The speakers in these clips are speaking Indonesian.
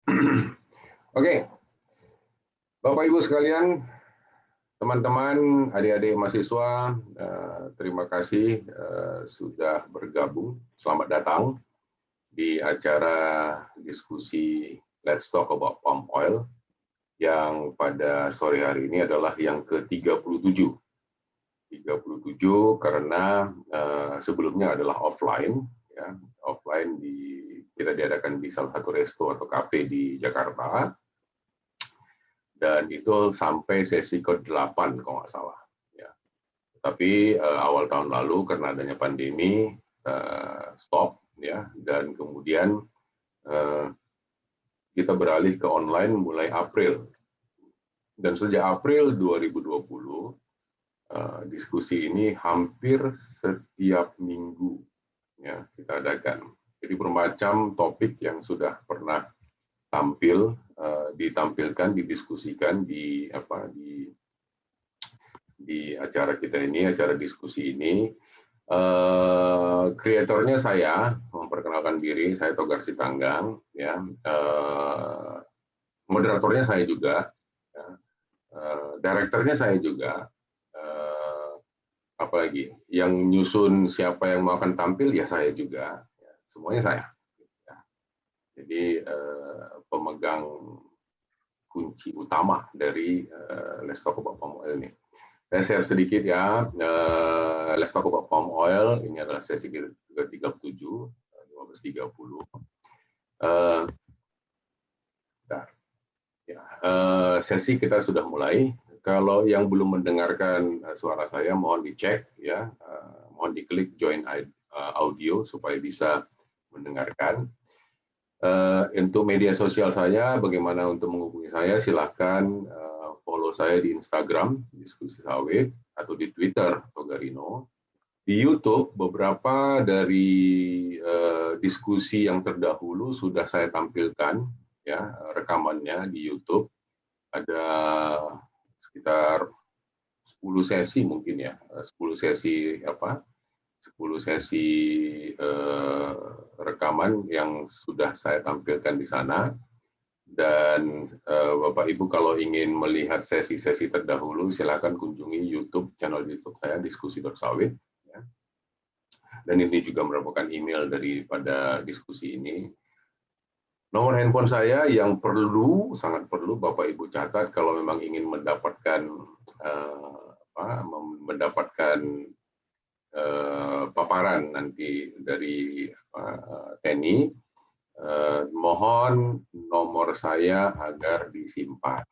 Oke, Bapak Ibu sekalian, teman-teman, adik-adik mahasiswa, terima kasih sudah bergabung. Selamat datang di acara diskusi Let's Talk About Palm Oil yang pada sore hari ini adalah yang ke-37. 37 karena sebelumnya adalah offline, ya, offline kita diadakan di salah satu resto atau kafe di Jakarta. Dan itu sampai sesi ke-8 kalau nggak salah. Ya. Tapi awal tahun lalu karena adanya pandemi stop, ya, dan kemudian kita beralih ke online mulai April. Dan sejak April 2020 diskusi ini hampir setiap minggu, ya, kita adakan. Jadi bermacam topik yang sudah pernah ditampilkan, didiskusikan di acara kita ini, acara diskusi ini. Kreatornya saya, memperkenalkan diri, saya Togar Sitanggang, ya. Moderatornya saya juga, ya. Direkturnya saya juga. Apalagi yang nyusun siapa yang mau akan tampil ya saya juga, ya. Semuanya saya. Jadi pemegang kunci utama dari Let's Talk About Palm Oil ini. Saya share sedikit ya, Let's Talk About Palm Oil, ini adalah sesi ke-37, 15.30. Sesi kita sudah mulai. Kalau yang belum mendengarkan suara saya, mohon dicek, ya, mohon diklik join audio supaya bisa mendengarkan. Untuk media sosial saya, bagaimana untuk menghubungi saya, silahkan follow saya di Instagram, Diskusi Sawit, atau di Twitter, Togarino. Di YouTube, beberapa dari diskusi yang terdahulu sudah saya tampilkan, ya, rekamannya di YouTube. Ada sekitar 10 sesi mungkin, ya, 10 sesi 10 sesi rekaman yang sudah saya tampilkan di sana. Dan Bapak Ibu kalau ingin melihat sesi-sesi terdahulu, silakan kunjungi channel YouTube saya, Diskusi Bersawit. Ya. Dan ini juga merupakan email daripada diskusi ini. Nomor handphone saya yang sangat perlu Bapak Ibu catat kalau memang ingin mendapatkan paparan nanti dari Teni, mohon nomor saya agar disimpan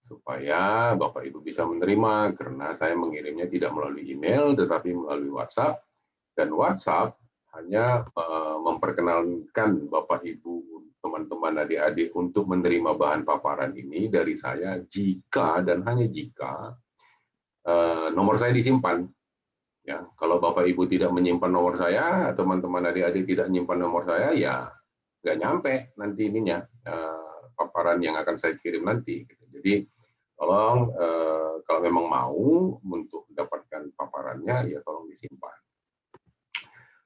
supaya Bapak Ibu bisa menerima, karena saya mengirimnya tidak melalui email tetapi melalui WhatsApp, dan WhatsApp hanya memperkenalkan Bapak Ibu, teman-teman, adik-adik untuk menerima bahan paparan ini dari saya jika dan hanya jika nomor saya disimpan. Ya, kalau Bapak Ibu tidak menyimpan nomor saya, teman-teman adik-adik tidak menyimpan nomor saya, ya nggak nyampe nanti ininya paparan yang akan saya kirim nanti. Jadi tolong kalau memang mau untuk mendapatkan paparannya, ya tolong disimpan.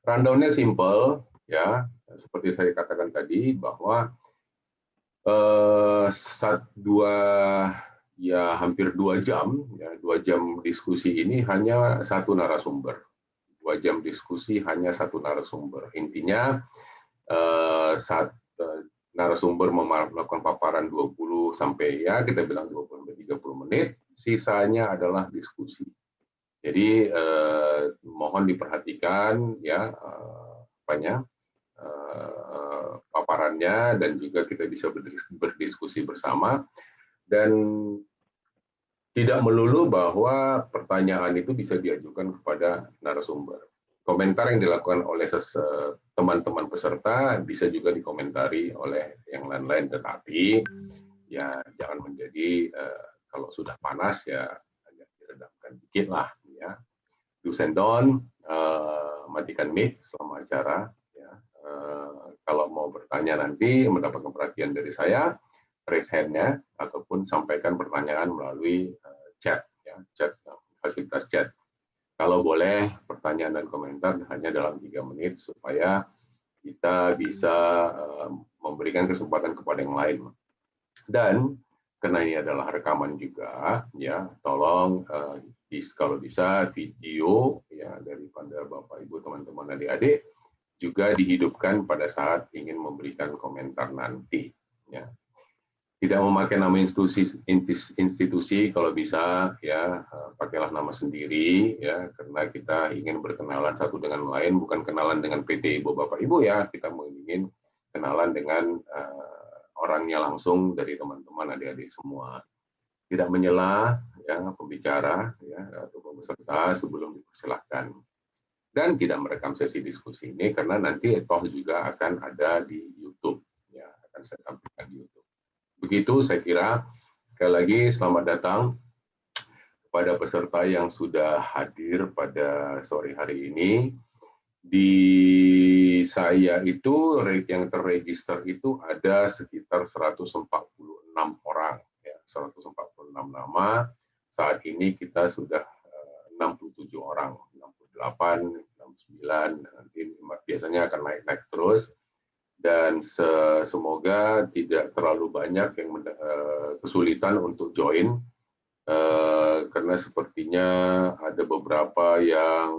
Rundown-nya simple, ya, seperti saya katakan tadi bahwa hampir 2 jam, ya, 2 jam diskusi ini hanya satu narasumber. 2 jam diskusi hanya satu narasumber. Intinya narasumber melakukan paparan 20 sampai, ya, kita bilang 20-30 menit, sisanya adalah diskusi. Jadi mohon diperhatikan, ya, paparannya, dan juga kita bisa berdiskusi bersama. Dan tidak melulu bahwa pertanyaan itu bisa diajukan kepada narasumber. Komentar yang dilakukan oleh teman-teman peserta bisa juga dikomentari oleh yang lain-lain, tetapi ya jangan menjadi kalau sudah panas ya agak diredamkan dikit lah, ya. Do's and don't, matikan mic selama acara, ya. Kalau mau bertanya nanti mendapatkan perhatian dari saya, raise hand-nya ataupun sampaikan pertanyaan melalui chat, ya, fasilitas chat. Kalau boleh pertanyaan dan komentar hanya dalam 3 menit supaya kita bisa memberikan kesempatan kepada yang lain. Dan karena ini adalah rekaman juga, ya tolong kalau bisa video ya daripada Bapak Ibu teman-teman adik-adik juga dihidupkan pada saat ingin memberikan komentar nanti. Ya. Tidak memakai nama institusi kalau bisa ya pakailah nama sendiri ya karena kita ingin berkenalan satu dengan lain, bukan kenalan dengan PT Ibu Bapak Ibu ya, kita ingin kenalan dengan orangnya langsung dari teman-teman adik-adik semua. Tidak menyela ya pembicara ya atau peserta sebelum dipersilahkan. Dan tidak merekam sesi diskusi ini karena nanti toh juga akan ada di YouTube ya, akan saya tampilkan di YouTube. Begitu saya kira. Sekali lagi selamat datang kepada peserta yang sudah hadir pada sore hari ini. Di saya itu yang terregister itu ada sekitar 146 orang, ya, 146 nama. Saat ini kita sudah 67 orang, 68, 69, nanti biasanya akan naik terus. Dan semoga tidak terlalu banyak yang kesulitan untuk join, karena sepertinya ada beberapa yang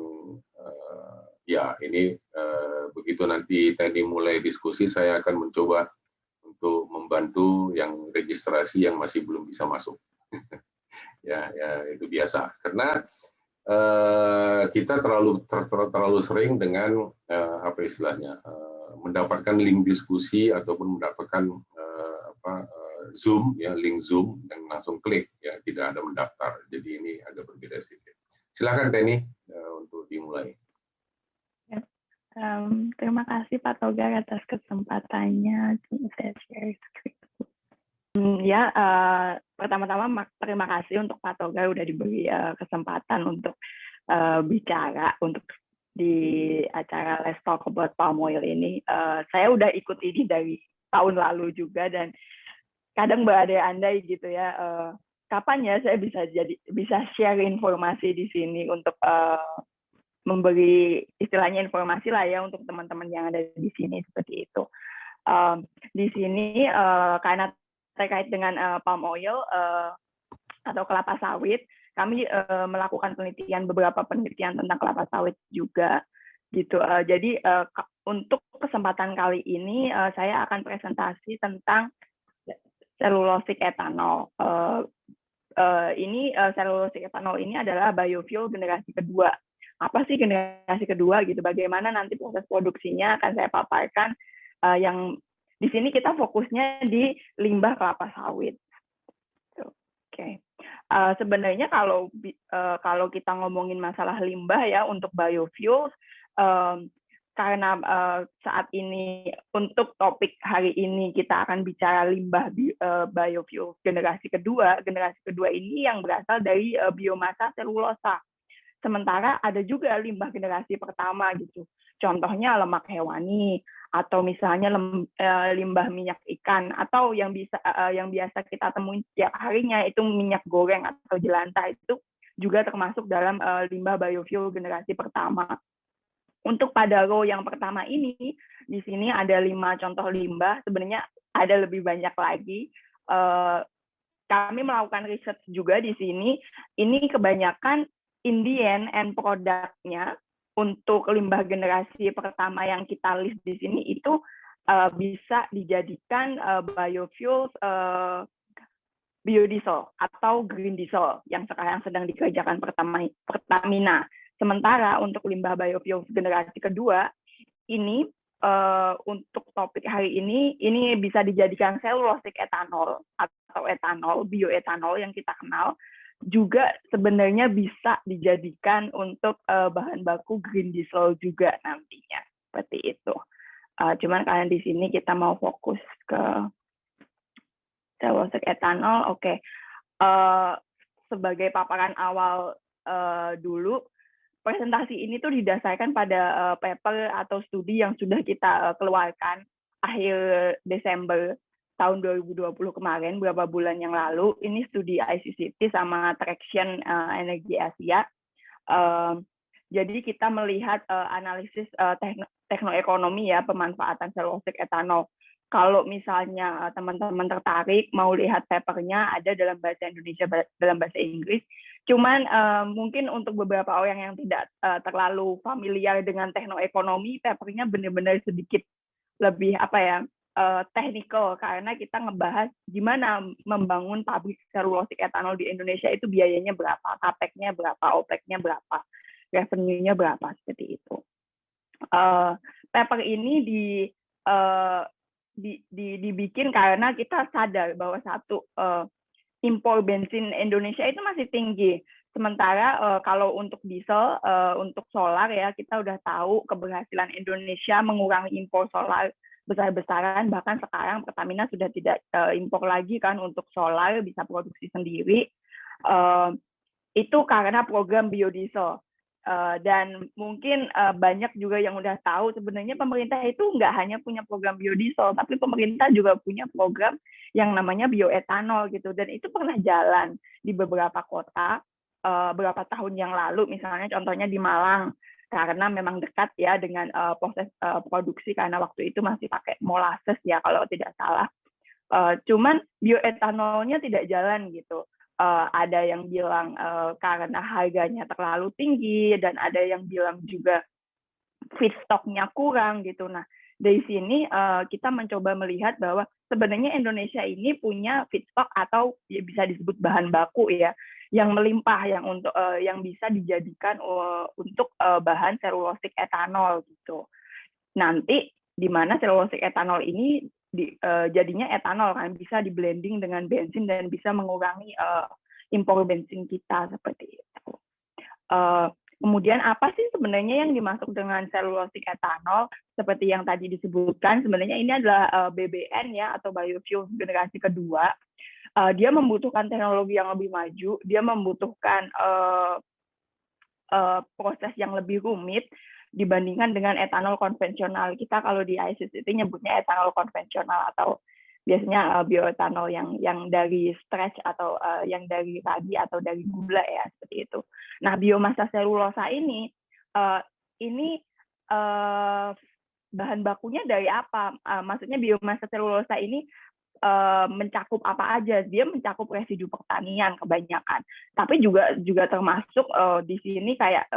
ya ini begitu nanti tadi mulai diskusi saya akan mencoba untuk membantu yang registrasi yang masih belum bisa masuk. ya itu biasa karena kita terlalu sering dengan apa istilahnya mendapatkan link diskusi ataupun mendapatkan Zoom ya link Zoom dan langsung klik ya tidak ada mendaftar. Jadi ini agak berbeda sedikit. Silakan Teni untuk dimulai. Terima kasih Pak Togar atas kesempatannya. Saya share screen. Ya, pertama-tama terima kasih untuk Pak Togar udah diberi kesempatan untuk bicara untuk di acara Let's Talk About Palm Oil ini. Saya udah ikut ini dari tahun lalu juga dan kadang berandai-andai gitu ya. Kapan ya saya bisa share informasi di sini untuk memberi istilahnya informasi lah ya untuk teman-teman yang ada di sini seperti itu. Di sini karena terkait dengan palm oil atau kelapa sawit, kami melakukan beberapa penelitian tentang kelapa sawit juga gitu. Jadi untuk kesempatan kali ini saya akan presentasi tentang cellulosic ethanol. Cellulosic ethanol ini adalah biofuel generasi kedua. Apa sih generasi kedua gitu? Bagaimana nanti proses produksinya akan saya paparkan. Yang di sini kita fokusnya di limbah kelapa sawit. Oke. Sebenarnya kalau kita ngomongin masalah limbah ya untuk biofuels, karena saat ini untuk topik hari ini kita akan bicara limbah biofuel generasi kedua. Generasi kedua ini yang berasal dari biomasa selulosa. Sementara ada juga limbah generasi pertama gitu. Contohnya lemak hewani atau misalnya limbah minyak ikan atau yang biasa kita temuin setiap harinya itu minyak goreng atau jelantah itu juga termasuk dalam limbah biofuel generasi pertama. Untuk pada row yang pertama ini di sini ada 5 contoh limbah, sebenarnya ada lebih banyak lagi. Kami melakukan riset juga di sini. Ini kebanyakan ingredient and produknya untuk limbah generasi pertama yang kita list di sini itu bisa dijadikan biofuels biodiesel atau green diesel yang sekarang sedang dikerjakan Pertamina. Sementara untuk limbah biofuels generasi kedua ini untuk topik hari ini bisa dijadikan cellulosic ethanol atau etanol, bioetanol yang kita kenal. Juga sebenarnya bisa dijadikan untuk bahan baku green diesel juga nantinya seperti itu. Cuman karena di sini kita mau fokus ke cellulosic ethanol, oke. Sebagai paparan awal dulu, presentasi ini tuh didasarkan pada paper atau studi yang sudah kita keluarkan akhir Desember tahun 2020 kemarin, beberapa bulan yang lalu. Ini studi ICCT sama Traction Energi Asia. Jadi kita melihat analisis teknoekonomi ya pemanfaatan cellulosic etanol. Kalau misalnya teman-teman tertarik mau lihat papernya ada dalam bahasa Indonesia, dalam bahasa Inggris. Cuman mungkin untuk beberapa orang yang tidak terlalu familiar dengan teknoekonomi, papernya benar-benar sedikit lebih apa ya technical, karena kita ngebahas gimana membangun pabrik cellulosic etanol di Indonesia itu biayanya berapa, capex-nya berapa, OPEX-nya berapa, revenue-nya berapa, seperti itu. Paper ini dibikin karena kita sadar bahwa satu, impor bensin Indonesia itu masih tinggi. Sementara kalau untuk diesel, untuk solar ya kita udah tahu keberhasilan Indonesia mengurangi impor solar besar-besaran, bahkan sekarang Pertamina sudah tidak impor lagi kan untuk solar, bisa produksi sendiri. Itu karena program biodiesel. Dan mungkin banyak juga yang udah tahu sebenarnya pemerintah itu nggak hanya punya program biodiesel, tapi pemerintah juga punya program yang namanya bioetanol gitu, dan itu pernah jalan di beberapa kota beberapa tahun yang lalu, misalnya contohnya di Malang, karena memang dekat ya dengan proses produksi, karena waktu itu masih pakai molasses ya kalau tidak salah. Cuman bioetanolnya tidak jalan gitu. Ada yang bilang karena harganya terlalu tinggi, dan ada yang bilang juga feedstock-nya kurang gitu. Nah, dari sini kita mencoba melihat bahwa sebenarnya Indonesia ini punya feedstock atau ya bisa disebut bahan baku ya, yang melimpah, yang bisa dijadikan untuk bahan cellulosic etanol gitu. Nanti di mana cellulosic etanol ini jadinya etanol kan, bisa di blending dengan bensin dan bisa mengurangi impor bensin kita seperti itu. Kemudian apa sih sebenarnya yang dimaksud dengan cellulosic etanol? Seperti yang tadi disebutkan, sebenarnya ini adalah BBN ya, atau biofuel generasi kedua. Dia membutuhkan teknologi yang lebih maju, dia membutuhkan proses yang lebih rumit dibandingkan dengan etanol konvensional. Kita kalau di ICCT nyebutnya etanol konvensional, atau biasanya bioetanol yang dari stretch atau yang dari ragi atau dari gula ya, seperti itu. Nah, biomasa selulosa ini bahan bakunya dari apa? Maksudnya biomasa selulosa ini mencakup apa aja? Dia mencakup residu pertanian kebanyakan, tapi juga termasuk di sini kayak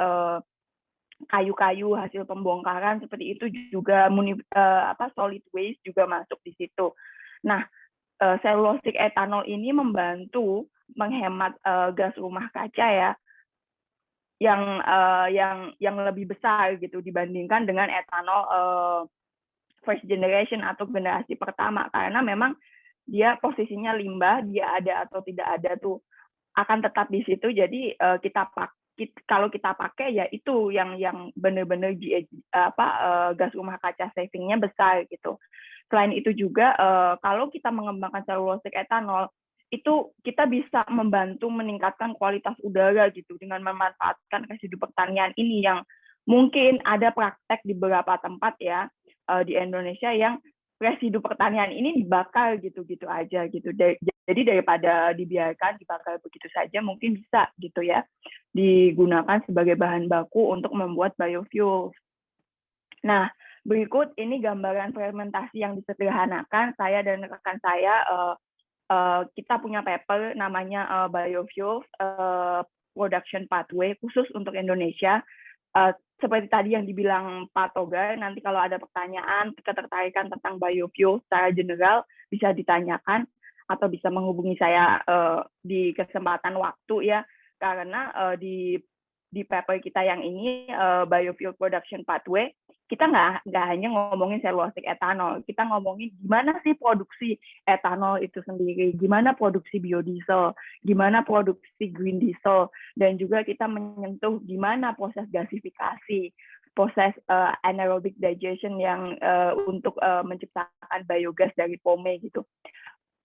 kayu-kayu hasil pembongkaran seperti itu juga, solid waste juga masuk di situ. Nah, cellulosic etanol ini membantu menghemat gas rumah kaca ya, yang lebih besar gitu dibandingkan dengan etanol first generation atau generasi pertama, karena memang dia posisinya limbah, dia ada atau tidak ada tuh akan tetap di situ. Jadi kalau kita pakai ya itu yang benar-benar gas rumah kaca savingnya besar gitu. Selain itu juga kalau kita mengembangkan cellulosic etanol, itu kita bisa membantu meningkatkan kualitas udara gitu dengan memanfaatkan residu pertanian ini, yang mungkin ada praktek di beberapa tempat ya di Indonesia yang residu pertanian ini dibakar gitu-gitu aja gitu. Jadi daripada dibiarkan dibakar begitu saja, mungkin bisa gitu ya digunakan sebagai bahan baku untuk membuat biofuel. Nah, berikut ini gambaran fermentasi yang disederhanakan. Saya dan rekan saya kita punya paper namanya Biofuels Production Pathway khusus untuk Indonesia. Seperti tadi yang dibilang Pak Togar, nanti kalau ada pertanyaan, ketertarikan tentang biofuel secara general bisa ditanyakan atau bisa menghubungi saya di kesempatan waktu ya, karena di paper kita yang ini Biofuel Production Pathway, kita nggak hanya ngomongin cellulosic etanol, kita ngomongin gimana sih produksi etanol itu sendiri, gimana produksi biodiesel, gimana produksi green diesel, dan juga kita menyentuh gimana proses gasifikasi, proses anaerobic digestion yang untuk menciptakan biogas dari pome gitu.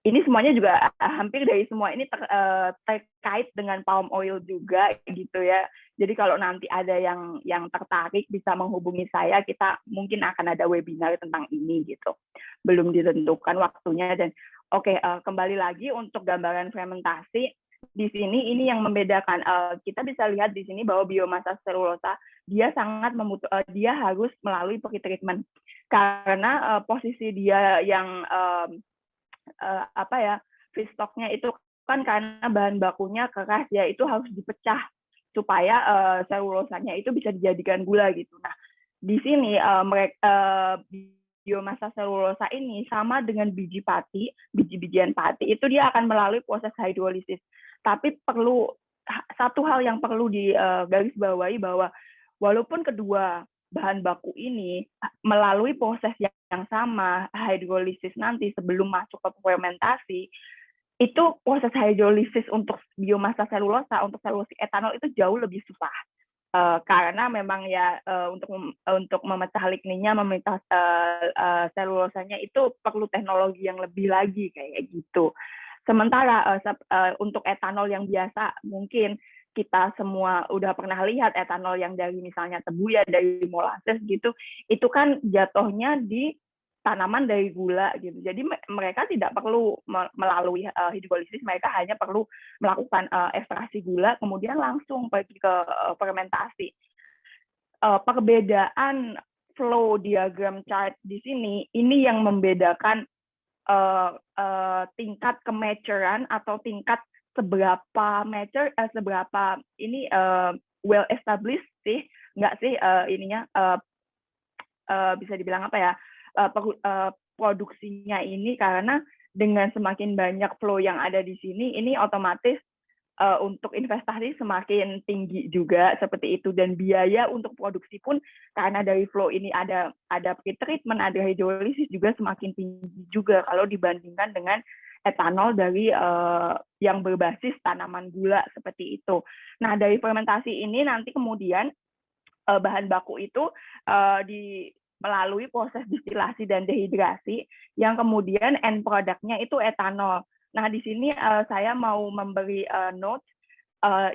Ini semuanya juga hampir dari semua ini terkait dengan palm oil juga gitu ya. Jadi kalau nanti ada yang tertarik bisa menghubungi saya, kita mungkin akan ada webinar tentang ini gitu. Belum ditentukan waktunya. Dan oke, kembali lagi untuk gambaran fermentasi. di sini ini yang membedakan. Kita bisa lihat di sini bahwa biomasa selulosa dia sangat dia harus melalui pretreatment karena posisi dia yang feedstocknya itu kan karena bahan bakunya keras ya, itu harus dipecah supaya selulosanya itu bisa dijadikan gula gitu. Nah, di sini biomasa selulosa ini sama dengan biji-bijian pati itu dia akan melalui proses hidrolisis. Tapi satu hal yang perlu digarisbawahi bahwa walaupun kedua bahan baku ini melalui proses yang sama, hidrolisis nanti sebelum masuk ke fermentasi, itu proses hidrolisis untuk biomasa selulosa, untuk selulosik etanol itu jauh lebih susah. Karena memang ya untuk memecah ligninnya, memecah selulosanya itu perlu teknologi yang lebih lagi kayak gitu. Sementara untuk etanol yang biasa mungkin kita semua udah pernah lihat etanol yang dari misalnya tebu ya, dari molasses gitu, itu kan jatuhnya di tanaman dari gula gitu. Jadi mereka tidak perlu melalui hidrolisis, mereka hanya perlu melakukan ekstraksi gula kemudian langsung pergi ke fermentasi. Perbedaan flow diagram chart di sini ini yang membedakan tingkat kematuran atau tingkat seberapa mature, seberapa ini well established sih, nggak sih ininya bisa dibilang apa ya, produksinya ini, karena dengan semakin banyak flow yang ada di sini, ini otomatis untuk investasi semakin tinggi juga seperti itu, dan biaya untuk produksi pun karena dari flow ini ada pretreatment, ada hidrolisis juga semakin tinggi juga kalau dibandingkan dengan etanol dari yang berbasis tanaman gula seperti itu. Nah, dari fermentasi ini nanti kemudian bahan baku itu melalui proses distilasi dan dehidrasi yang kemudian end produknya itu etanol. Nah, di sini saya mau memberi note,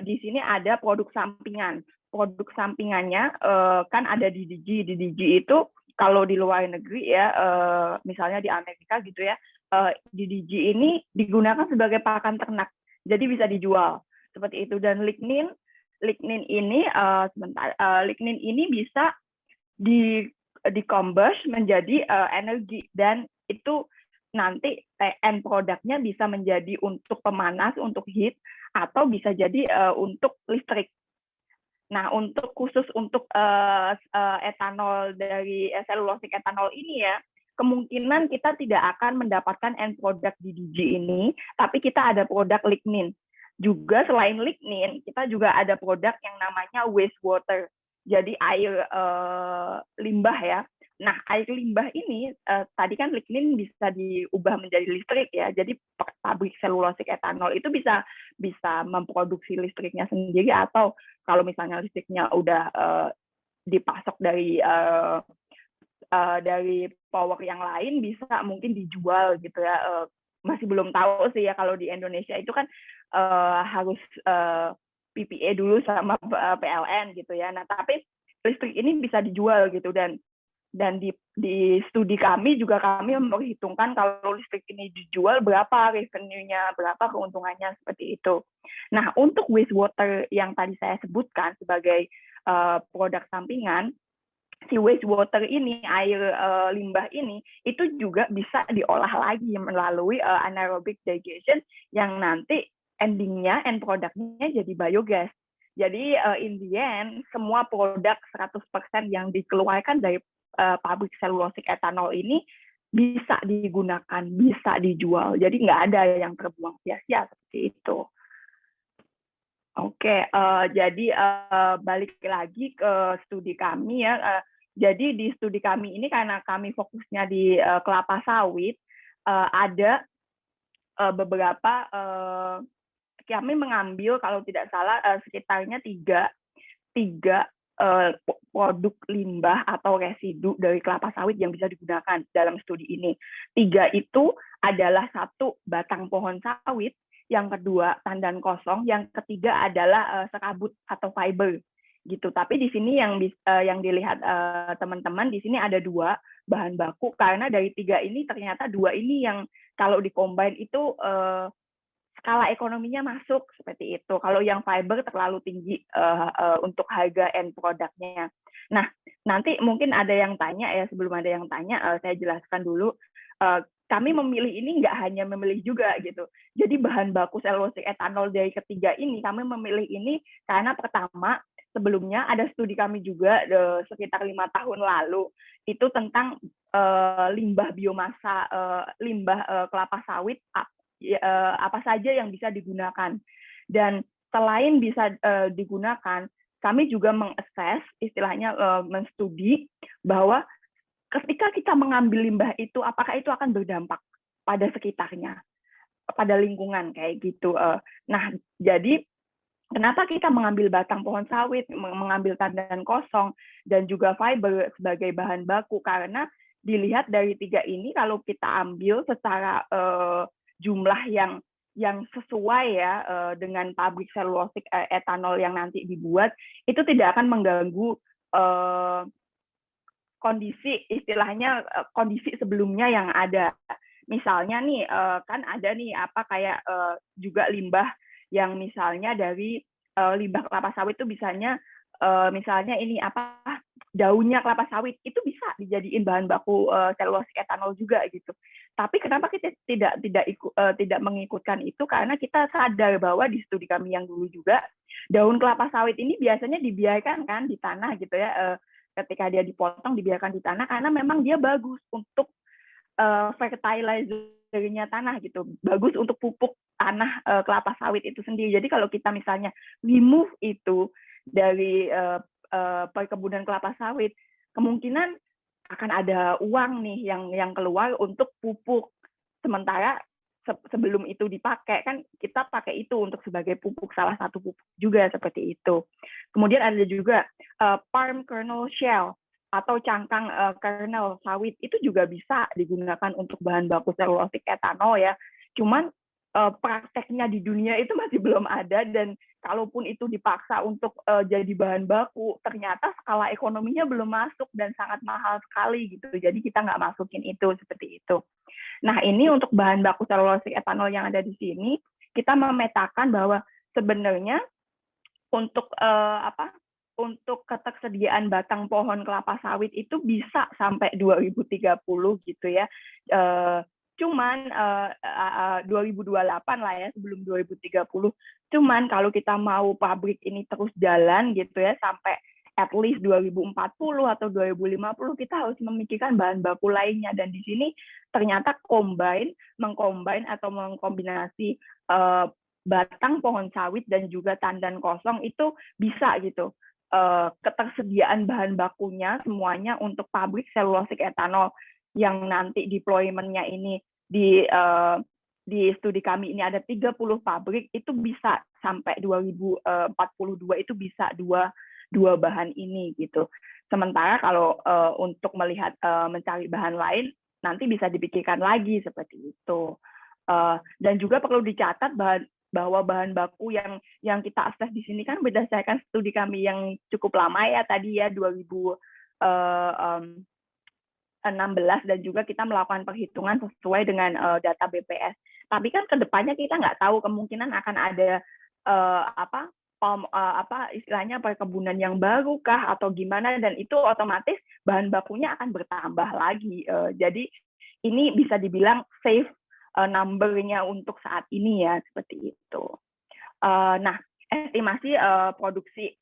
di sini ada produk sampingan. Produk sampingannya kan ada di DDG. DDG itu kalau di luar negeri ya, misalnya di Amerika gitu ya, DDG ini digunakan sebagai pakan ternak. Jadi bisa dijual seperti itu. Dan lignin ini lignin ini bisa di-combust menjadi energi, dan itu nanti end produknya bisa menjadi untuk pemanas, untuk heat, atau bisa jadi untuk listrik. Nah, khusus untuk etanol dari selulosik etanol ini ya, kemungkinan kita tidak akan mendapatkan end product DDG ini, tapi kita ada produk lignin. Juga selain lignin, kita juga ada produk yang namanya wastewater. Jadi air limbah ya. Nah, air limbah ini tadi kan lignin bisa diubah menjadi listrik ya. Jadi pabrik selulosik etanol itu bisa memproduksi listriknya sendiri, atau kalau misalnya listriknya udah dipasok dari power yang lain, bisa mungkin dijual gitu ya. Masih belum tahu sih ya, kalau di Indonesia itu kan harus PPA dulu sama PLN gitu ya. Nah, tapi listrik ini bisa dijual gitu, dan di studi kami juga kami memperhitungkan kalau listrik ini dijual berapa revenue-nya, berapa keuntungannya seperti itu. Nah, untuk wastewater yang tadi saya sebutkan sebagai produk sampingan, si wastewater ini, air limbah ini, itu juga bisa diolah lagi melalui anaerobic digestion yang nanti endingnya, end produknya jadi biogas. Jadi in the end, semua produk 100% yang dikeluarkan dari pabrik selulosik etanol ini bisa digunakan, bisa dijual. Jadi nggak ada yang terbuang sia-sia seperti itu. Oke, jadi balik lagi ke studi kami ya. Jadi di studi kami ini karena kami fokusnya di kelapa sawit, ada beberapa, kami mengambil kalau tidak salah sekitarnya tiga produk limbah atau residu dari kelapa sawit yang bisa digunakan dalam studi ini. 3 itu adalah 1 batang pohon sawit, yang kedua tandan kosong, yang ketiga adalah serabut atau fiber gitu. Tapi di sini yang dilihat teman-teman, di sini ada 2 bahan baku, karena dari 3 ini ternyata 2 ini yang kalau di-combine itu skala ekonominya masuk seperti itu. Kalau yang fiber terlalu tinggi untuk harga end produknya. Nah, nanti mungkin ada yang tanya ya, sebelum ada yang tanya, saya jelaskan dulu. Kami memilih ini nggak hanya memilih juga gitu. Jadi bahan baku selulosik etanol dari ketiga ini, kami memilih ini karena pertama, sebelumnya ada studi kami juga sekitar 5 tahun lalu, itu tentang limbah biomasa, limbah kelapa sawit, apa saja yang bisa digunakan. Dan selain bisa digunakan, kami juga mengakses, istilahnya menstudi bahwa ketika kita mengambil limbah itu, apakah itu akan berdampak pada sekitarnya, pada lingkungan kayak gitu. Nah, jadi kenapa kita mengambil batang pohon sawit, mengambil tandan kosong, dan juga fiber sebagai bahan baku? Karena dilihat dari tiga ini, kalau kita ambil secara jumlah yang sesuai ya dengan pabrik selulosik etanol yang nanti dibuat, itu tidak akan mengganggu kondisi, istilahnya kondisi sebelumnya yang ada. Misalnya nih kan ada nih apa kayak juga limbah yang misalnya dari limbah kelapa sawit itu misalnya ini apa daunnya kelapa sawit itu bisa dijadiin bahan baku selulosik etanol juga gitu. Tapi kenapa kita tidak mengikutkan itu? Karena kita sadar bahwa di studi kami yang dulu juga daun kelapa sawit ini biasanya dibiarkan kan di tanah gitu ya. Ketika dia dipotong dibiarkan di tanah karena memang dia bagus untuk fertilizer-nya tanah gitu, bagus untuk pupuk tanah kelapa sawit itu sendiri. Jadi kalau kita misalnya remove itu dari perkebunan kelapa sawit, kemungkinan akan ada uang nih yang keluar untuk pupuk. Sementara sebelum itu dipakai kan kita pakai itu untuk sebagai pupuk, salah satu pupuk juga seperti itu. Kemudian ada juga palm kernel shell atau cangkang kernel sawit itu juga bisa digunakan untuk bahan baku selulosik etanol ya. Cuman prakteknya di dunia itu masih belum ada, dan kalaupun itu dipaksa untuk jadi bahan baku, ternyata skala ekonominya belum masuk dan sangat mahal sekali gitu. Jadi kita nggak masukin itu seperti itu. Nah, ini untuk bahan baku selulosik etanol yang ada di sini, kita memetakan bahwa sebenarnya untuk untuk ketersediaan batang pohon kelapa sawit itu bisa sampai 2030 gitu ya. Cuman 2028 lah ya, sebelum 2030. Cuman kalau kita mau pabrik ini terus jalan gitu ya sampai at least 2040 atau 2050, kita harus memikirkan bahan baku lainnya. Dan di sini ternyata mengcombine atau mengkombinasi batang pohon sawit dan juga tandan kosong itu bisa gitu. Ketersediaan bahan bakunya semuanya untuk pabrik selulosik etanol yang nanti deployment-nya ini di studi kami ini ada 30 pabrik, itu bisa sampai 2042 itu bisa dua bahan ini gitu. Sementara kalau untuk melihat mencari bahan lain nanti bisa dipikirkan lagi seperti itu. Dan juga perlu dicatat bahwa bahan baku yang kita akses di sini kan berdasarkan studi kami yang cukup lama ya tadi ya 2016, dan juga kita melakukan perhitungan sesuai dengan data BPS. Tapi kan kedepannya kita nggak tahu, kemungkinan akan ada istilahnya perkebunan yang baru kah atau gimana, dan itu otomatis bahan bakunya akan bertambah lagi. Jadi ini bisa dibilang safe number-nya untuk saat ini ya, seperti itu. Nah, estimasi produksi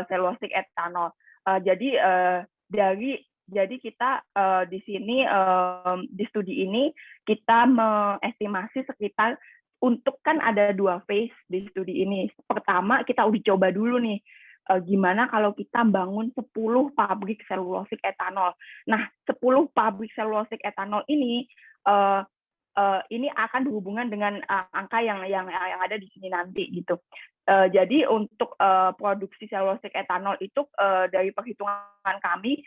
selulosik etanol. Jadi kita di sini di studi ini kita mengestimasi sekitar, untuk kan ada 2 phase di studi ini. Pertama kita uji coba dulu nih, gimana kalau kita bangun 10 pabrik selulosik etanol. Nah, 10 pabrik selulosik etanol ini akan berhubungan dengan angka yang ada di sini nanti gitu. Jadi untuk produksi selulosik etanol itu dari perhitungan kami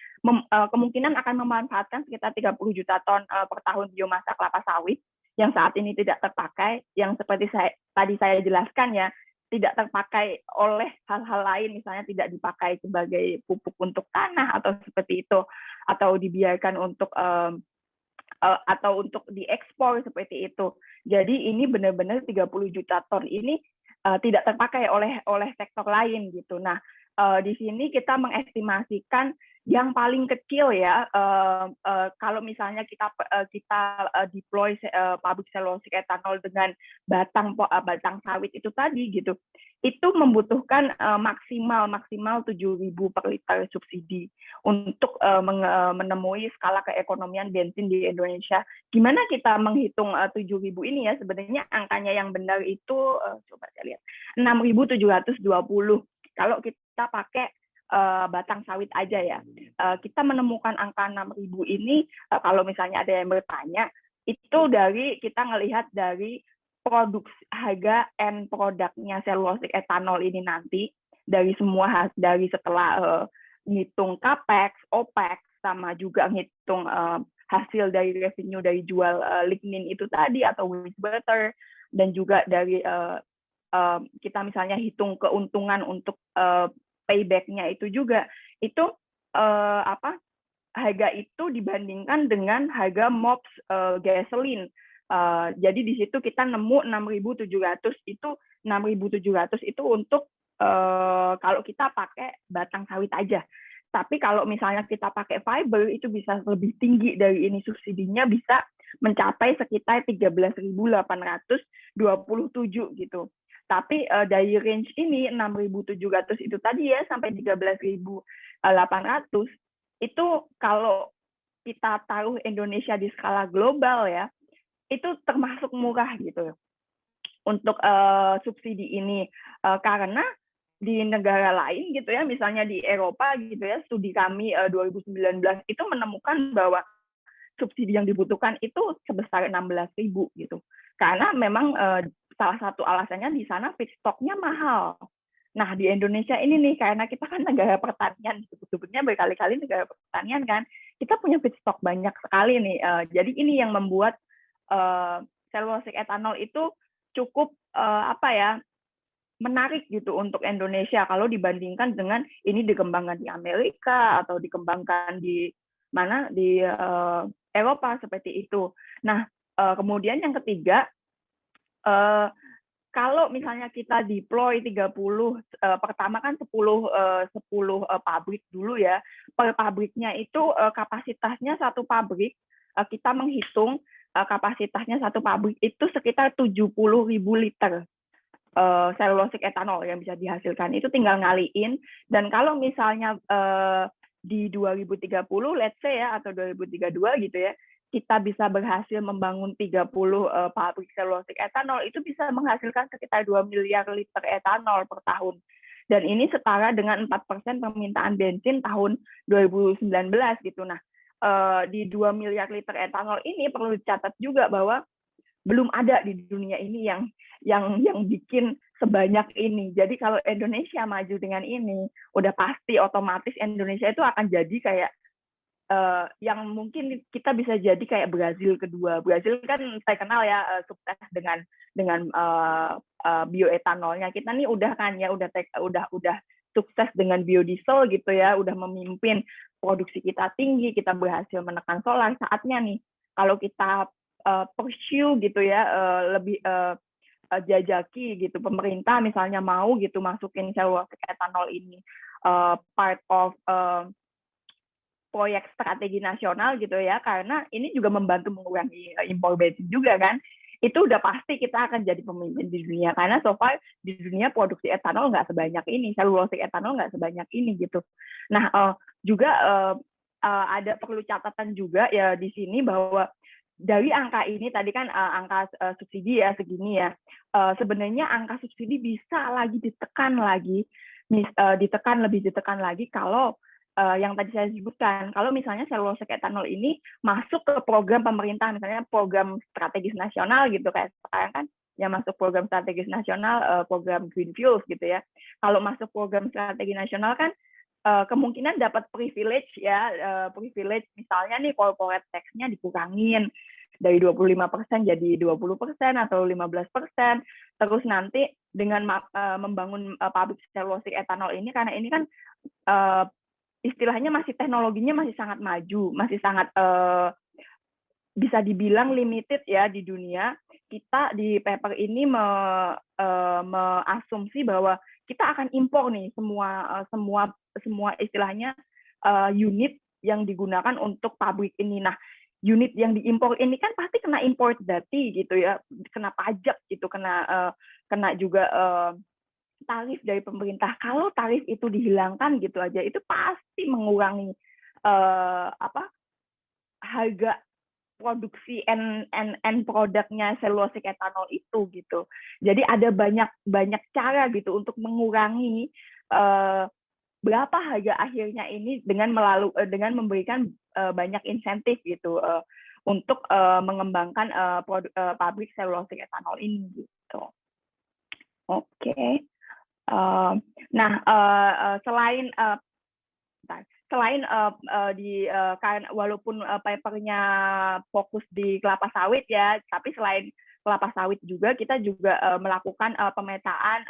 kemungkinan akan memanfaatkan sekitar 30 juta ton per tahun biomasa kelapa sawit yang saat ini tidak terpakai, yang seperti tadi saya jelaskan ya, tidak terpakai oleh hal-hal lain, misalnya tidak dipakai sebagai pupuk untuk tanah atau seperti itu, atau dibiarkan untuk atau untuk diekspor seperti itu. Jadi ini benar-benar 30 juta ton ini tidak terpakai oleh sektor lain gitu. Nah, di sini kita mengestimasikan yang paling kecil ya, kalau misalnya kita deploy pabrik selulosik etanol dengan batang sawit itu tadi gitu, itu membutuhkan maksimal 7.000 per liter subsidi untuk menemui skala keekonomian bensin di Indonesia. Gimana kita menghitung 7.000 ini ya? Sebenarnya angkanya yang benar itu coba saya lihat 6.720. Kalau kita pakai batang sawit aja ya, kita menemukan angka 6.000 ini kalau misalnya ada yang bertanya, itu dari kita ngelihat dari produksi harga end produknya selulosik etanol ini nanti dari semua dari setelah ngitung capex, opex, sama juga ngitung hasil dari revenue dari jual lignin itu tadi atau waste butter, dan juga dari kita misalnya hitung keuntungan untuk payback-nya itu juga, itu harga itu dibandingkan dengan harga MOPS gasoline. Jadi di situ kita nemu 6.700 itu 6.700 itu untuk kalau kita pakai batang sawit aja. Tapi kalau misalnya kita pakai fiber itu bisa lebih tinggi dari ini, subsidinya bisa mencapai sekitar 13.827 gitu. Tapi dari range ini 6.700 itu tadi ya sampai 13.800 itu kalau kita taruh Indonesia di skala global ya, itu termasuk murah gitu untuk subsidi ini, karena di negara lain gitu ya, misalnya di Eropa gitu ya, studi kami 2019 itu menemukan bahwa subsidi yang dibutuhkan itu sebesar 16.000 gitu, karena memang salah satu alasannya di sana feedstock-nya mahal. Nah, di Indonesia ini nih, karena kita kan negara pertanian, sebetulnya berkali-kali negara pertanian kan, kita punya feedstock banyak sekali nih. Jadi ini yang membuat selulosik etanol itu cukup menarik gitu untuk Indonesia kalau dibandingkan dengan ini dikembangkan di Amerika atau dikembangkan di mana di Eropa seperti itu. Nah, kemudian yang ketiga, kalau misalnya kita deploy 30, pertama kan 10 pabrik dulu ya. Per pabriknya itu kapasitasnya satu pabrik, kita menghitung kapasitasnya satu pabrik itu sekitar 70.000 liter selulosik etanol yang bisa dihasilkan. Itu tinggal ngaliin. Dan kalau misalnya di 2030, let's say ya, atau 2032 gitu ya, kita bisa berhasil membangun 30 pabrik selulosik etanol, itu bisa menghasilkan sekitar 2 miliar liter etanol per tahun. Dan ini setara dengan 4% permintaan bensin tahun 2019 gitu. Nah, di 2 miliar liter etanol ini perlu dicatat juga bahwa belum ada di dunia ini yang bikin sebanyak ini. Jadi kalau Indonesia maju dengan ini, udah pasti otomatis Indonesia itu akan jadi kayak yang mungkin kita bisa jadi kayak Brazil kedua. Brazil kan saya kenal ya sukses dengan bioetanolnya. Kita nih udah kan ya udah sukses dengan biodiesel gitu ya, udah memimpin produksi kita tinggi, kita berhasil menekan solar. Saatnya nih kalau kita pursue gitu ya, lebih jajaki gitu, pemerintah misalnya mau gitu masukin selulosik etanol ini part of proyek strategi nasional gitu ya, karena ini juga membantu mengurangi impor bensin juga kan. Itu udah pasti kita akan jadi pemimpin di dunia, karena so far di dunia produksi etanol nggak sebanyak ini, selulosik etanol nggak sebanyak ini gitu. Nah, juga ada perlu catatan juga ya di sini bahwa dari angka ini tadi kan angka subsidi ya segini ya, sebenarnya angka subsidi bisa lagi ditekan lagi, ditekan lagi kalau yang tadi saya sebutkan, kalau misalnya selulosik etanol ini masuk ke program pemerintah, misalnya program strategis nasional gitu, kayak sekarang kan yang masuk program strategis nasional, program Green Fuels gitu ya. Kalau masuk program strategi nasional kan kemungkinan dapat privilege ya, privilege misalnya nih corporate tax-nya dikurangin dari 25% jadi 20% atau 15%. Terus nanti dengan membangun pabrik selulosik etanol ini, karena ini kan istilahnya masih teknologinya masih sangat maju, masih sangat bisa dibilang limited ya di dunia. Kita di paper ini mengasumsi bahwa kita akan impor nih semua istilahnya unit yang digunakan untuk pabrik ini. Nah, unit yang diimpor ini kan pasti kena import duty gitu ya, kena pajak gitu, kena juga tarif dari pemerintah. Kalau tarif itu dihilangkan gitu aja, itu pasti mengurangi harga produksi end produknya selulosik etanol itu gitu. Jadi ada banyak cara gitu untuk mengurangi berapa harga akhirnya ini dengan memberikan banyak insentif gitu untuk mengembangkan pabrik selulosik etanol ini gitu. Oke. Nah, selain karena walaupun papernya fokus di kelapa sawit ya, tapi selain kelapa sawit juga kita juga melakukan pemetaan,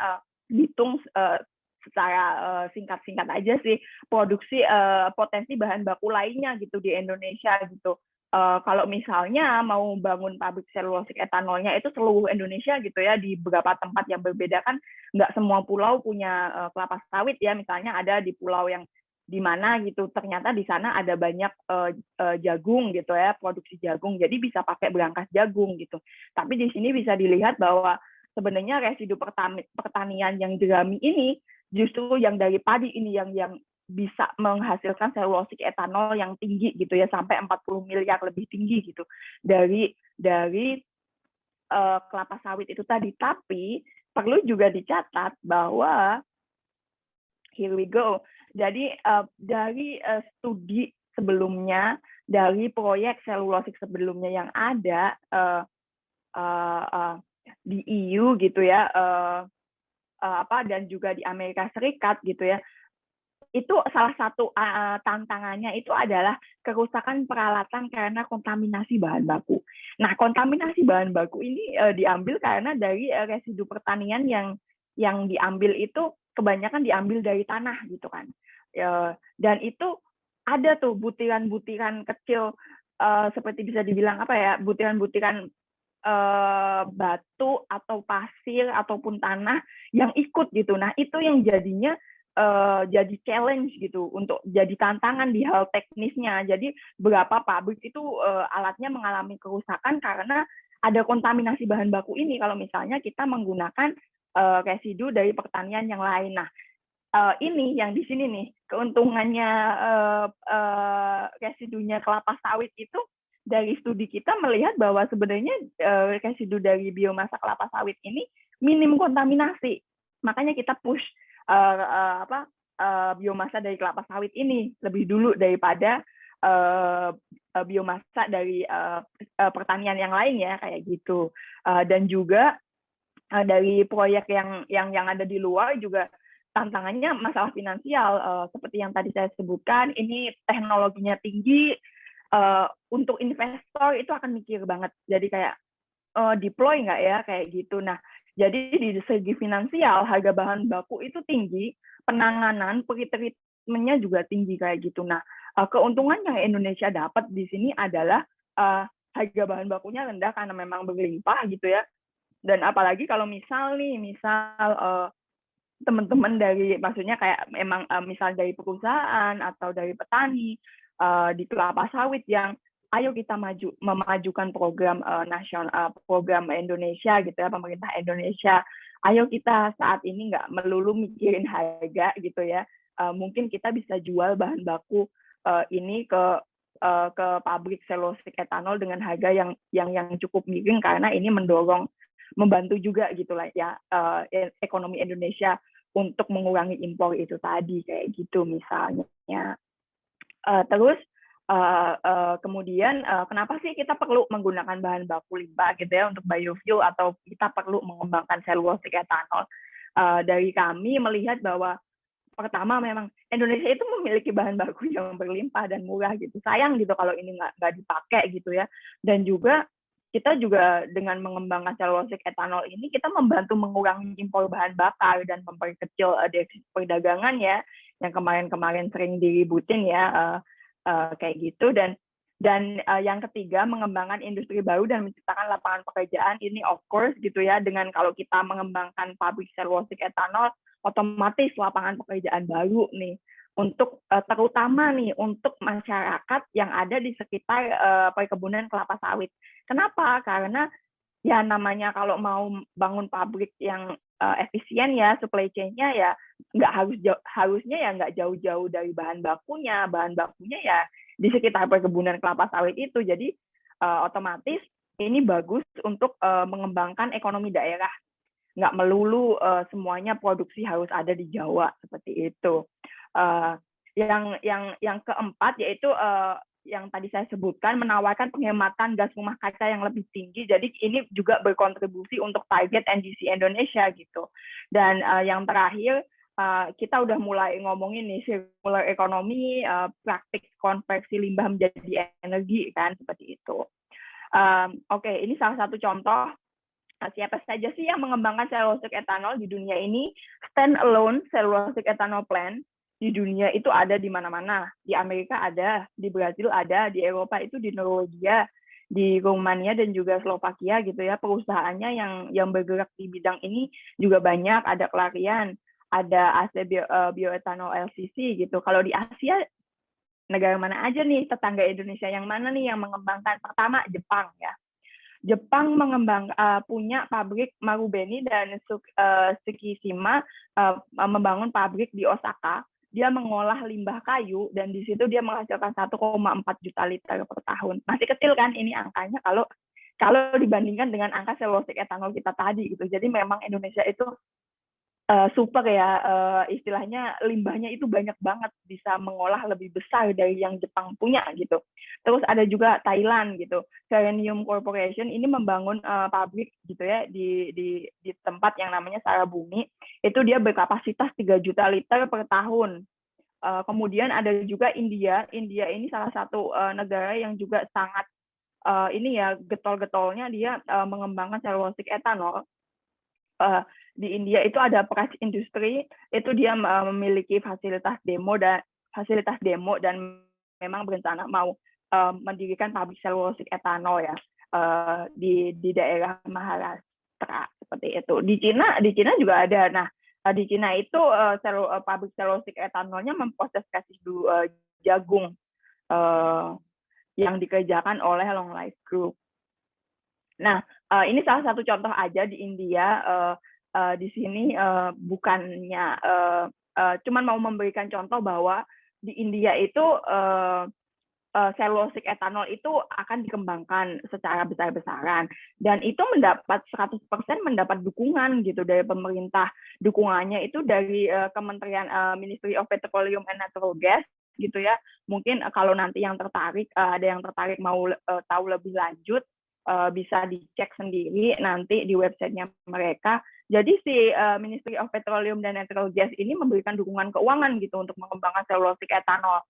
hitung secara singkat-singkat aja sih produksi potensi bahan baku lainnya gitu di Indonesia gitu. Kalau misalnya mau bangun pabrik selulosik etanolnya itu seluruh Indonesia gitu ya, di beberapa tempat yang berbeda kan nggak semua pulau punya kelapa sawit ya, misalnya ada di pulau yang di mana gitu ternyata di sana ada banyak jagung gitu ya, produksi jagung, jadi bisa pakai berangkas jagung gitu. Tapi di sini bisa dilihat bahwa sebenarnya residu pertanian yang jerami ini justru yang dari padi ini yang bisa menghasilkan selulosik etanol yang tinggi gitu ya, sampai 40 miliar lebih tinggi gitu dari kelapa sawit itu tadi. Tapi perlu juga dicatat bahwa here we go. Jadi dari studi sebelumnya, dari proyek selulosik sebelumnya yang ada di EU gitu ya, dan juga di Amerika Serikat gitu ya, itu salah satu tantangannya itu adalah kerusakan peralatan karena kontaminasi bahan baku. Nah, kontaminasi bahan baku ini diambil karena dari residu pertanian yang diambil itu kebanyakan diambil dari tanah gitu kan. Dan itu ada tuh butiran-butiran kecil seperti bisa dibilang apa ya, butiran-butiran batu atau pasir ataupun tanah yang ikut gitu. Nah, itu yang jadinya jadi challenge gitu, untuk jadi tantangan di hal teknisnya. Jadi beberapa pabrik itu alatnya mengalami kerusakan karena ada kontaminasi bahan baku ini kalau misalnya kita menggunakan residu dari pertanian yang lain. Nah, ini yang di sini nih keuntungannya residunya kelapa sawit itu, dari studi kita melihat bahwa sebenarnya residu dari biomasa kelapa sawit ini minim kontaminasi. Makanya kita push biomasa dari kelapa sawit ini lebih dulu daripada biomasa dari pertanian yang lain ya, kayak gitu. Dan juga dari proyek yang ada di luar juga tantangannya masalah finansial, seperti yang tadi saya sebutkan, ini teknologinya tinggi, untuk investor itu akan mikir banget, jadi kayak deploy nggak ya, kayak gitu. Nah, jadi di segi finansial harga bahan baku itu tinggi, penanganan pretreatment-nya juga tinggi kayak gitu. Nah, keuntungan yang Indonesia dapat di sini adalah harga bahan bakunya rendah karena memang berlimpah gitu ya. Dan apalagi kalau misal teman-teman dari, maksudnya kayak memang misal dari perusahaan atau dari petani di kelapa sawit yang ayo kita memajukan program nasional, program Indonesia gitu ya, pemerintah Indonesia. Ayo kita saat ini nggak melulu mikirin harga gitu ya. Mungkin kita bisa jual bahan baku ini ke pabrik selulosik etanol dengan harga yang cukup miring, karena ini membantu juga gitulah ya ekonomi Indonesia untuk mengurangi impor itu tadi, kayak gitu misalnya. Terus kemudian kenapa sih kita perlu menggunakan bahan baku limbah gitu ya untuk biofuel, atau kita perlu mengembangkan selulosik etanol? Dari kami melihat bahwa pertama memang Indonesia itu memiliki bahan baku yang berlimpah dan murah gitu. Sayang gitu kalau ini nggak dipakai gitu ya. Dan juga kita juga dengan mengembangkan selulosik etanol ini kita membantu mengurangi impor bahan bakar dan memperkecil defisit perdagangan ya, yang kemarin-kemarin sering diributin ya. Kayak gitu. Dan Dan yang ketiga, mengembangkan industri baru dan menciptakan lapangan pekerjaan. Ini of course gitu ya, dengan kalau kita mengembangkan pabrik selulosik etanol, otomatis lapangan pekerjaan baru nih untuk terutama nih untuk masyarakat yang ada di sekitar perkebunan kelapa sawit. Kenapa? Karena ya namanya kalau mau bangun pabrik yang efisien ya, supply chain-nya ya nggak harusnya ya nggak jauh-jauh dari bahan bakunya ya di sekitar perkebunan kelapa sawit itu. Jadi otomatis ini bagus untuk mengembangkan ekonomi daerah. Nggak melulu semuanya produksi harus ada di Jawa seperti itu. Yang keempat yaitu yang tadi saya sebutkan, menawarkan penghematan gas rumah kaca yang lebih tinggi. Jadi ini juga berkontribusi untuk target NDC Indonesia gitu. Dan yang terakhir, kita udah mulai ngomongin nih circular economy, praktik konversi limbah menjadi energi kan, seperti itu. Oke, ini salah satu contoh siapa saja sih yang mengembangkan cellulosic ethanol di dunia ini. Stand alone cellulosic ethanol plant di dunia itu ada di mana-mana. Di Amerika ada, di Brazil ada, di Eropa itu di Norwegia, di Rumania dan juga Slovakia gitu ya. Perusahaannya yang bergerak di bidang ini juga banyak. Ada Clariant, ada AC Bioethanol LCC gitu. Kalau di Asia, negara mana aja nih tetangga Indonesia yang mana nih yang mengembangkan? Pertama Jepang ya. Jepang punya pabrik Marubeni dan Tsukishima membangun pabrik di Osaka. Dia mengolah limbah kayu dan di situ dia menghasilkan 1,4 juta liter per tahun. Masih kecil kan ini angkanya kalau dibandingkan dengan angka selulosik etanol kita tadi gitu. Jadi memang Indonesia itu super ya, istilahnya limbahnya itu banyak banget, bisa mengolah lebih besar dari yang Jepang punya gitu. Terus ada juga Thailand gitu, Serenium Corporation ini membangun pabrik gitu ya di tempat yang namanya Sarabumi. Itu dia berkapasitas 3 juta liter per tahun. Kemudian ada juga India ini salah satu negara yang juga sangat ini ya getol-getolnya dia mengembangkan cellulosic ethanol. Di India itu ada Praj Industri, itu dia memiliki fasilitas demo dan memang berencana mau mendirikan pabrik selulosik etanol ya di daerah Maharashtra seperti itu. Di Cina juga ada. Nah, di Cina itu pabrik selulosik etanolnya memproses residu jagung yang dikerjakan oleh Long Life Group. Nah, ini salah satu contoh aja di India. Di sini bukannya cuman mau memberikan contoh bahwa di India itu cellulosic ethanol itu akan dikembangkan secara besar-besaran dan itu mendapat 100% mendapat dukungan gitu dari pemerintah. Dukungannya itu dari Kementerian Ministry of Petroleum and Natural Gas gitu ya. Mungkin kalau nanti yang tertarik ada yang tertarik mau tahu lebih lanjut bisa dicek sendiri nanti di websitenya mereka. Jadi si Ministry of Petroleum dan Natural Gas ini memberikan dukungan keuangan gitu untuk mengembangkan cellulosic ethanol.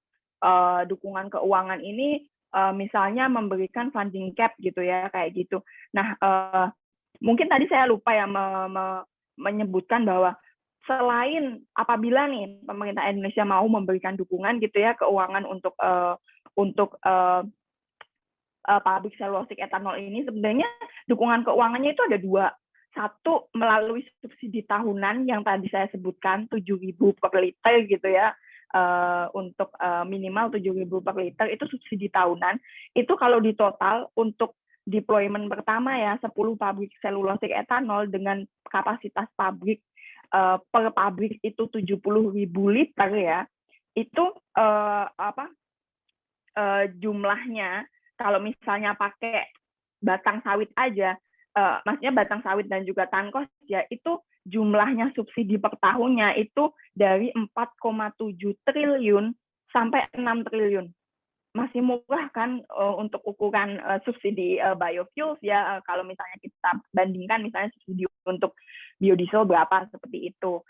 Dukungan keuangan ini misalnya memberikan funding cap gitu ya kayak gitu. Nah mungkin tadi saya lupa ya menyebutkan bahwa selain apabila nih pemerintah Indonesia mau memberikan dukungan gitu ya keuangan untuk pabrik cellulosic ethanol ini, sebenarnya dukungan keuangannya itu ada dua. Satu melalui subsidi tahunan yang tadi saya sebutkan 7.000 per liter gitu ya, untuk minimal 7.000 per liter itu subsidi tahunan. Itu kalau di total untuk deployment pertama ya 10 pabrik selulosik etanol dengan kapasitas pabrik per pabrik itu 70.000 liter ya, itu jumlahnya kalau misalnya pakai batang sawit aja, maksudnya batang sawit dan juga tangkos ya, itu jumlahnya subsidi per tahunnya itu dari 4,7 triliun sampai 6 triliun. Masih murah kan untuk ukuran subsidi biofuels ya, kalau misalnya kita bandingkan misalnya subsidi untuk biodiesel berapa seperti itu.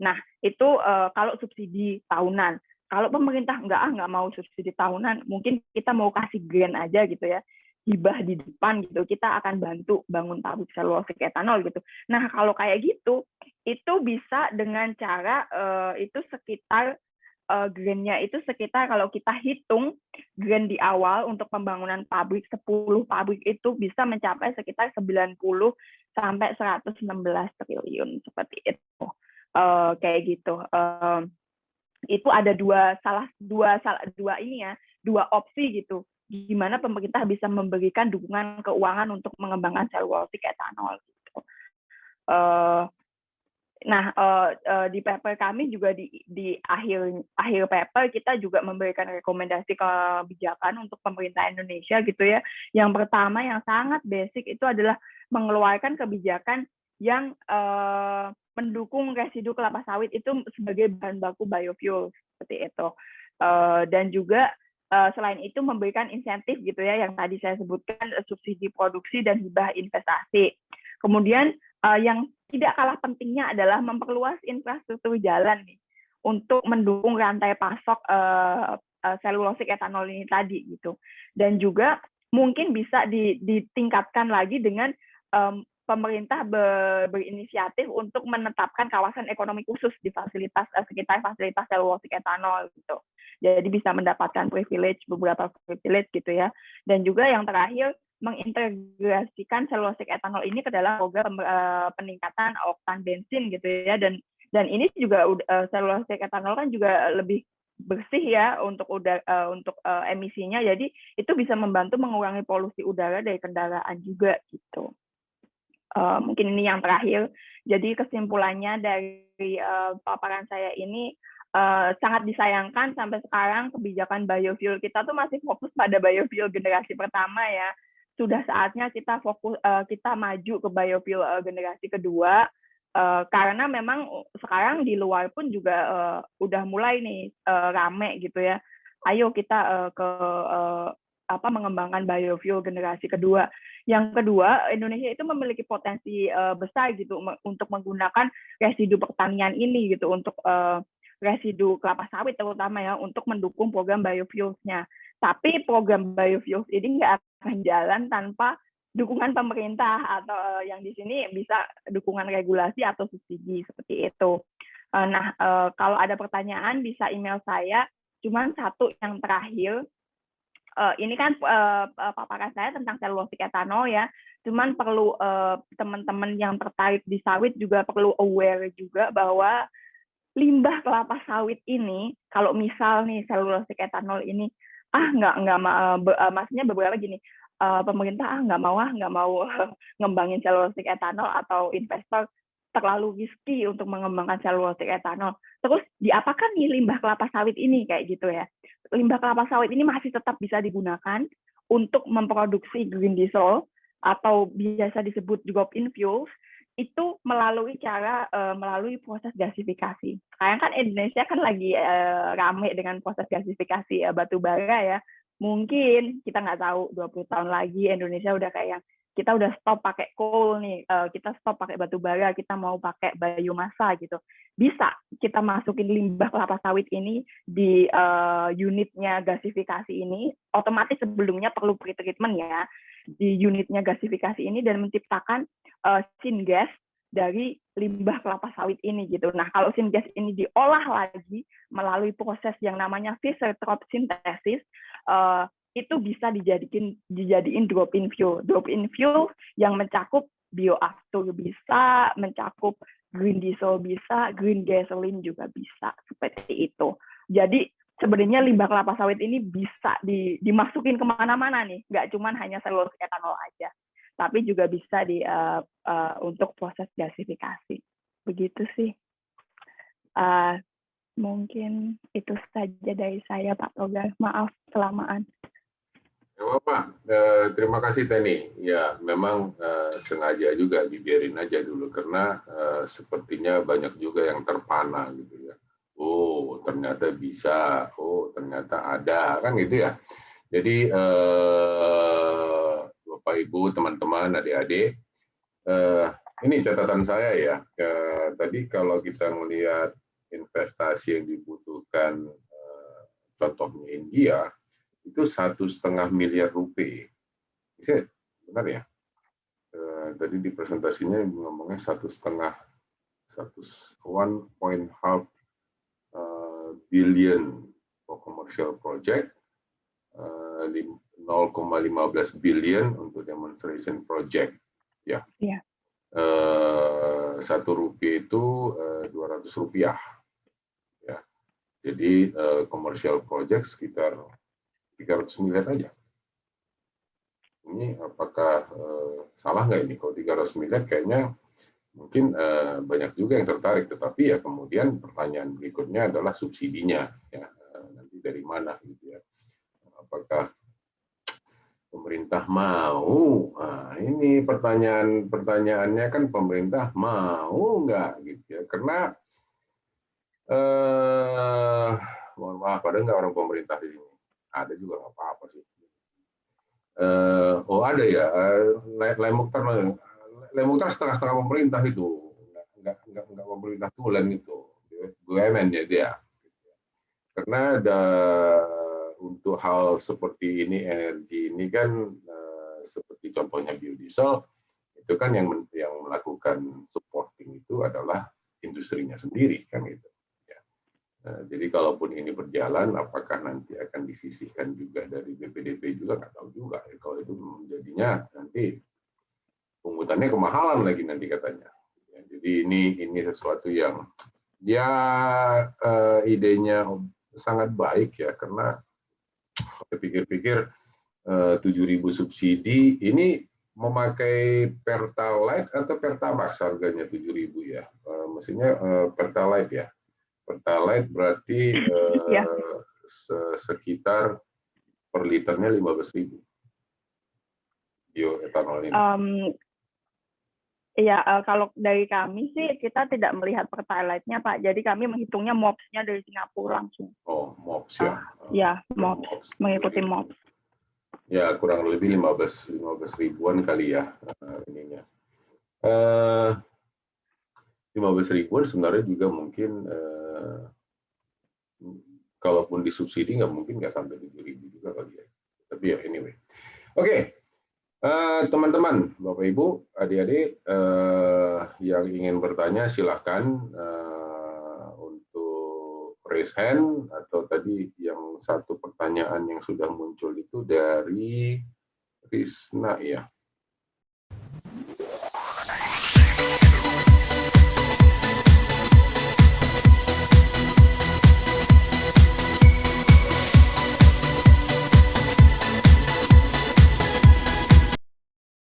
Nah, itu kalau subsidi tahunan. Kalau pemerintah nggak mau subsidi tahunan, mungkin kita mau kasih grant aja gitu ya, hibah di depan gitu, kita akan bantu bangun pabrik selulosik etanol gitu. Nah kalau kayak gitu, itu bisa dengan cara itu sekitar grant-nya itu sekitar kalau kita hitung grant di awal untuk pembangunan pabrik 10 pabrik itu bisa mencapai sekitar 90 sampai 116 triliun seperti itu. Kayak gitu. Itu ada dua opsi gitu. Gimana pemerintah bisa memberikan dukungan keuangan untuk mengembangkan cellulosic ethanol gitu. Nah, di paper kami juga di akhir paper kita juga memberikan rekomendasi kebijakan untuk pemerintah Indonesia gitu ya. Yang pertama yang sangat basic itu adalah mengeluarkan kebijakan yang mendukung residu kelapa sawit itu sebagai bahan baku biofuel seperti itu. Dan juga selain itu memberikan insentif gitu ya yang tadi saya sebutkan, subsidi produksi dan hibah investasi. Kemudian yang tidak kalah pentingnya adalah memperluas infrastruktur jalan nih untuk mendukung rantai pasok cellulosic ethanol ini tadi gitu. Dan juga mungkin bisa ditingkatkan lagi dengan pemerintah berinisiatif untuk menetapkan kawasan ekonomi khusus di sekitar fasilitas cellulosic ethanol gitu. Jadi bisa mendapatkan beberapa privilege gitu ya. Dan juga yang terakhir mengintegrasikan cellulosic ethanol ini ke dalam program peningkatan oktan bensin gitu ya, dan ini juga cellulosic ethanol kan juga lebih bersih ya untuk emisinya, jadi itu bisa membantu mengurangi polusi udara dari kendaraan juga gitu. Mungkin ini yang terakhir. Jadi kesimpulannya dari paparan saya ini, sangat disayangkan sampai sekarang kebijakan biofuel kita tuh masih fokus pada biofuel generasi pertama ya. Sudah saatnya kita kita maju ke biofuel generasi kedua, karena memang sekarang di luar pun juga udah mulai nih rame gitu ya. Ayo kita mengembangkan biofuel generasi kedua. Yang kedua, Indonesia itu memiliki potensi besar gitu untuk menggunakan residu pertanian ini gitu untuk residu kelapa sawit terutama ya untuk mendukung program biofuels-nya. Tapi program biofuels ini nggak akan jalan tanpa dukungan pemerintah atau yang di sini bisa dukungan regulasi atau subsidi seperti itu. Nah, kalau ada pertanyaan bisa email saya. Cuman satu yang terakhir, ini kan paparan saya tentang cellulosic ethanol ya. Cuman perlu teman-teman yang tertarik di sawit juga perlu aware juga bahwa limbah kelapa sawit ini, kalau misal nih cellulosic ethanol ini maksudnya beberapa gini, pemerintah nggak mau ngembangin cellulosic ethanol atau investor terlalu risky untuk mengembangkan cellulosic ethanol. Terus diapakan nih limbah kelapa sawit ini kayak gitu ya? Limbah kelapa sawit ini masih tetap bisa digunakan untuk memproduksi green diesel atau biasa disebut drop-in fuels itu melalui proses gasifikasi. Sekarang kan Indonesia kan lagi rame dengan proses gasifikasi batu bara ya. Mungkin kita nggak tahu 20 tahun lagi Indonesia udah kayak kita udah stop pakai coal nih, kita stop pakai batu bara, kita mau pakai biomasa gitu. Bisa kita masukin limbah kelapa sawit ini di unitnya gasifikasi ini, otomatis sebelumnya perlu pretreatment ya, di unitnya gasifikasi ini dan menciptakan syngas dari limbah kelapa sawit ini gitu. Nah, kalau syngas ini diolah lagi melalui proses yang namanya Fischer-Tropsch synthesis, itu bisa dijadiin drop-in fuel. Drop-in fuel yang mencakup bioaftur bisa, mencakup green diesel bisa, green gasoline juga bisa, seperti itu. Jadi sebenarnya limbah kelapa sawit ini bisa dimasukin kemana-mana nih, nggak cuma hanya cellulosic ethanol aja, tapi juga bisa untuk proses gasifikasi. Begitu sih. Mungkin itu saja dari saya, Pak Togar. Maaf kelamaan. Apa? Terima kasih Teni. Ya, memang sengaja juga dibiarin aja dulu karena sepertinya banyak juga yang terpana gitu ya. Oh, ternyata bisa. Oh, ternyata ada kan gitu ya. Jadi Bapak Ibu, teman-teman, adik-adik, ini catatan saya ya. Tadi kalau kita melihat investasi yang dibutuhkan, contohnya India, itu 1,5 miliar rupiah. Bisa benar ya? Tadi di presentasinya ngomongnya 1,5 billion for commercial project, 0,15 billion untuk demonstration project. Ya. Iya. 1 rupiah itu 200 rupiah. Ya. Jadi commercial project sekitar 300 miliar aja. Ini apakah salah nggak ini? Kalau 300 miliar kayaknya mungkin banyak juga yang tertarik, tetapi ya kemudian pertanyaan berikutnya adalah subsidinya, ya nanti dari mana gitu ya? Apakah pemerintah mau? Nah, ini pertanyaannya kan pemerintah mau nggak gitu ya? Karena mohon maaf, ada nggak orang pemerintah di sini? Ada juga, nggak apa-apa sih. Oh ada ya, Lemuktar setengah-setengah pemerintah itu, nggak pemerintah tulen itu, BUMN ya dia. Karena untuk hal seperti ini, energi ini kan seperti contohnya biodiesel, itu kan yang melakukan supporting itu adalah industrinya sendiri kan gitu. Ya. Jadi kalaupun ini berjalan, apakah nanti akan disisihkan juga dari BPDP juga nggak tahu juga. Kalau itu jadinya nanti pungutannya kemahalan lagi nanti katanya. Ya, jadi ini sesuatu yang ya idenya sangat baik ya, karena pikir-pikir 7.000 subsidi ini memakai Pertalite atau Pertamax harganya 7.000 ya. Mestinya Pertalite ya. Pertalite berarti sekitar per liternya 15.000 bioetanol ini. Iya, kalau dari kami sih kita tidak melihat Pertalite-nya, Pak. Jadi kami menghitungnya MOPS-nya dari Singapura langsung. Oh, MOPS ya. Ya, MOPS, mengikuti MOPS. Ya, kurang lebih 15 ribuan kali ya ininya. 15 ribuan sebenarnya juga mungkin kalaupun disubsidi nggak sampai 7.000 juga kali ya. Tapi ya anyway. Oke. Teman-teman, Bapak Ibu, adik-adik yang ingin bertanya silahkan untuk raise hand, atau tadi yang satu pertanyaan yang sudah muncul itu dari Risna ya.